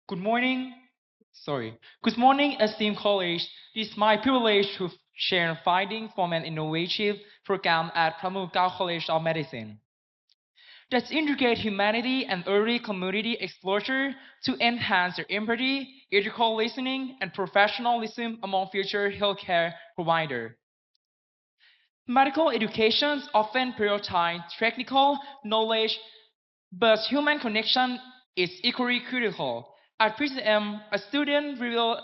Good morning. Good morning, esteemed college. It is my privilege to share findings from an innovative program at Phramongkutklao College of Medicine that integrate humanity and early community exposure to enhance their empathy, ethical listening, and professionalism among future healthcare providers. Medical education often prioritizes technical knowledge, but human connection is equally critical. At PCM, a student revealed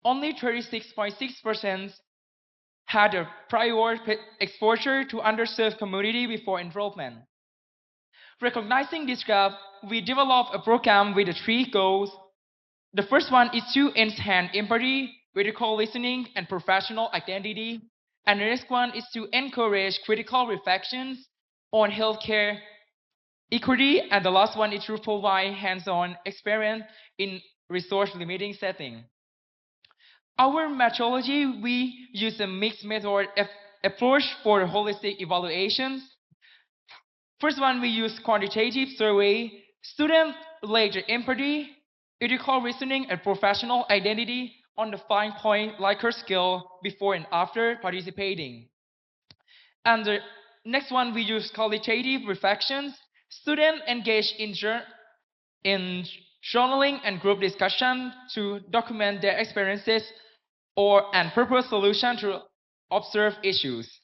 only 36.6% had a prior exposure to underserved community before enrollment. Recognizing this gap, we developed a program with three goals. The first one is to enhance empathy, critical listening, and professional identity. And the next one is to encourage critical reflections on healthcare equity. And the last one is to provide hands-on experience in resource-limiting setting. Our methodology, we use a mixed method approach for holistic evaluations. First one, we use quantitative survey. Students rate their empathy, critical reasoning, and professional identity on the 5-point Likert scale before and after participating. And the next one, we use qualitative reflections. Students engage in journaling and group discussion to document their experiences and propose solutions to observe issues.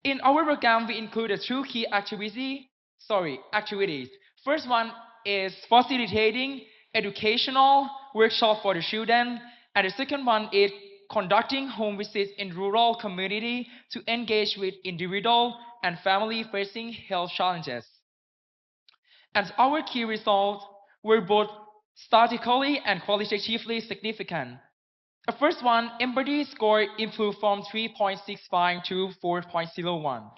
In our program, we included two key activities. First one is facilitating educational workshop for the children, and the second one is conducting home visits in rural community to engage with individual and family facing health challenges. And our key results were both statistically and qualitatively significant. The first one, empathy score improved from 3.65 to 4.01.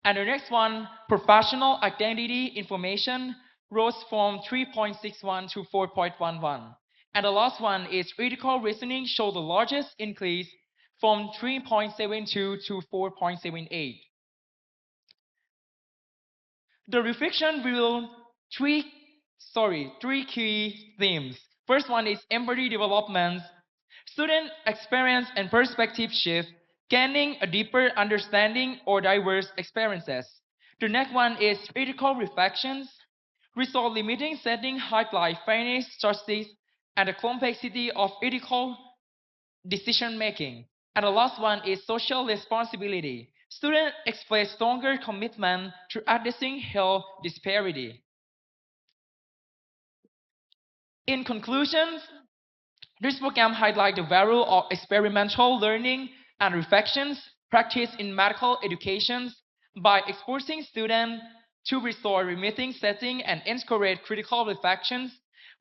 And the next one, professional identity information rose from 3.61 to 4.11. And the last one is critical reasoning showed the largest increase from 3.72 to 4.78. The reflection revealed three key themes. First one is empathy development. Student experience and perspective shift, gaining a deeper understanding or diverse experiences. The next one is critical reflections. Result limiting setting highlight fairness, justice, and the complexity of ethical decision making. And the last one is social responsibility. Students express stronger commitment to addressing health disparity. In conclusion, this program highlights the value of experimental learning and reflections practiced in medical education by exposing students to restore remitting setting and encourage critical reflections.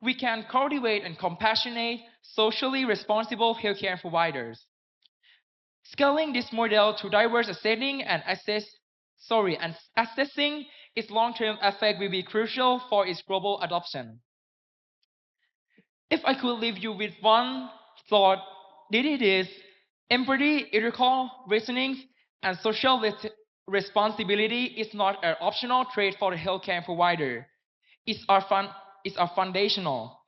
We can cultivate and compassionate, socially responsible healthcare providers. Scaling this model to diverse setting and assessing its long-term effect will be crucial for its global adoption. If I could leave you with one thought, it is empathy, ethical reasoning, and social responsibility is not an optional trait for the healthcare provider. It's our foundational.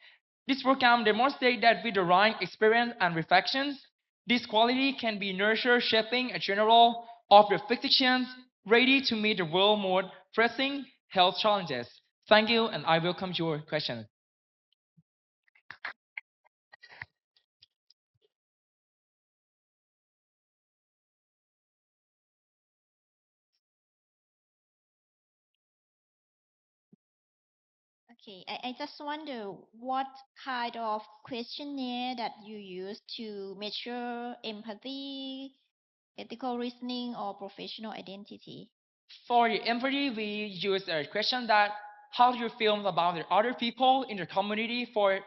This program demonstrates that with the right experience and reflections, this quality can be nurtured, shaping a general of the physicians ready to meet the world more pressing health challenges. Thank you, and I welcome your questions. Okay, I just wonder what kind of questionnaire that you use to measure empathy, ethical reasoning, or professional identity. For the empathy, we use a question that how do you feel about the other people in the community for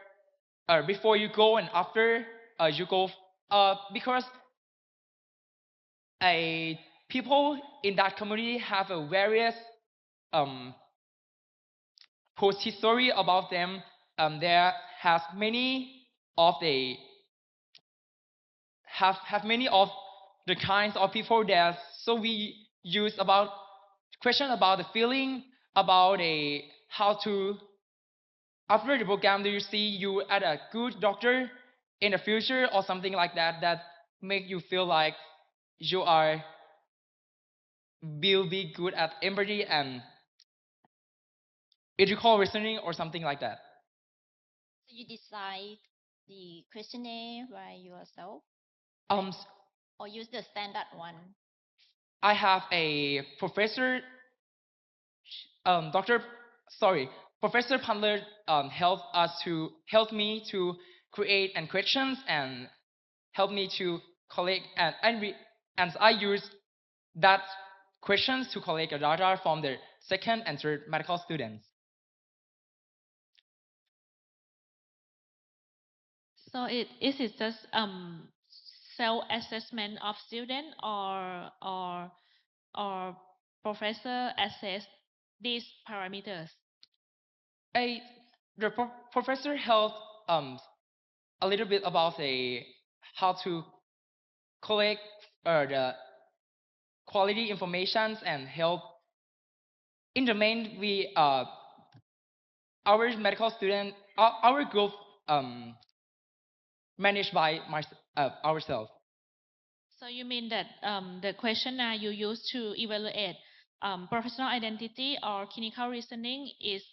before you go and after you go because a people in that community have a various um, post history about them. There has many of the have many of the kinds of people there. So we use about question about the feeling about a how to after the program, do you see you as a good doctor in the future or something like that that make you feel like you are will be good at empathy and ethical reasoning or something like that? So you decide the questionnaire by yourself Um, or use the standard one? I have a professor, Doctor, sorry, Professor Pandler help me to create and questions and help me to collect and I use that questions to collect the data from the second and third medical students. So is it just self-assessment of student or professor assess these parameters? A the professor helped a little bit about how to collect the quality informations and help in the main we our medical student our group um, managed by ourselves. So you mean that the questionnaire you use to evaluate professional identity or clinical reasoning is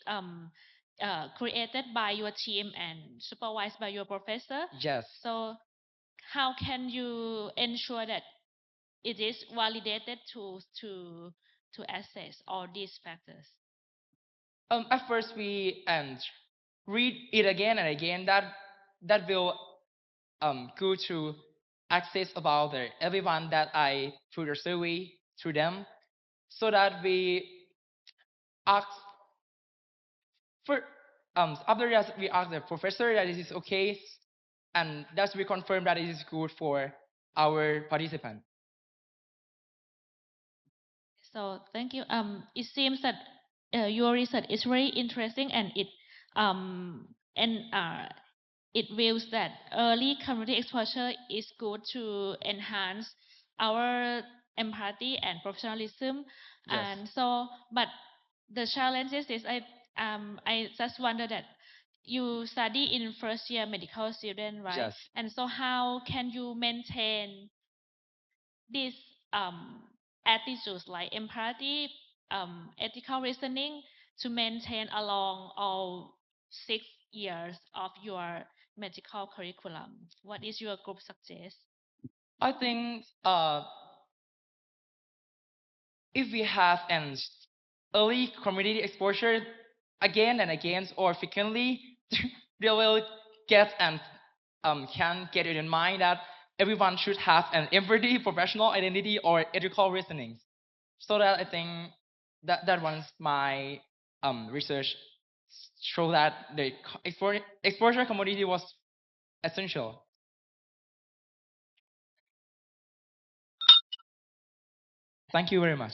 created by your team and supervised by your professor? Yes. So how can you ensure that it is validated to assess all these factors? At first we and read it again and again. That will go to access about everyone that I through the survey through them, so that we ask for after that we ask the professor that it is okay, and that's we confirm that it is good for our participant. So thank you. It seems that your research is very interesting, and it views that early community exposure is good to enhance our empathy and professionalism. Yes. And so, but the challenges is I just wonder that you study in first year medical student, right? Yes. And so how can you maintain these attitudes like empathy, ethical reasoning to maintain along all 6 years of your medical curriculum? What is your group suggest? I think if we have an early community exposure again and again or frequently, they will get and can get it in mind that everyone should have an empathy, professional identity, or ethical reasoning. So that I think that one's my research show that the exposure community was essential. Thank you very much.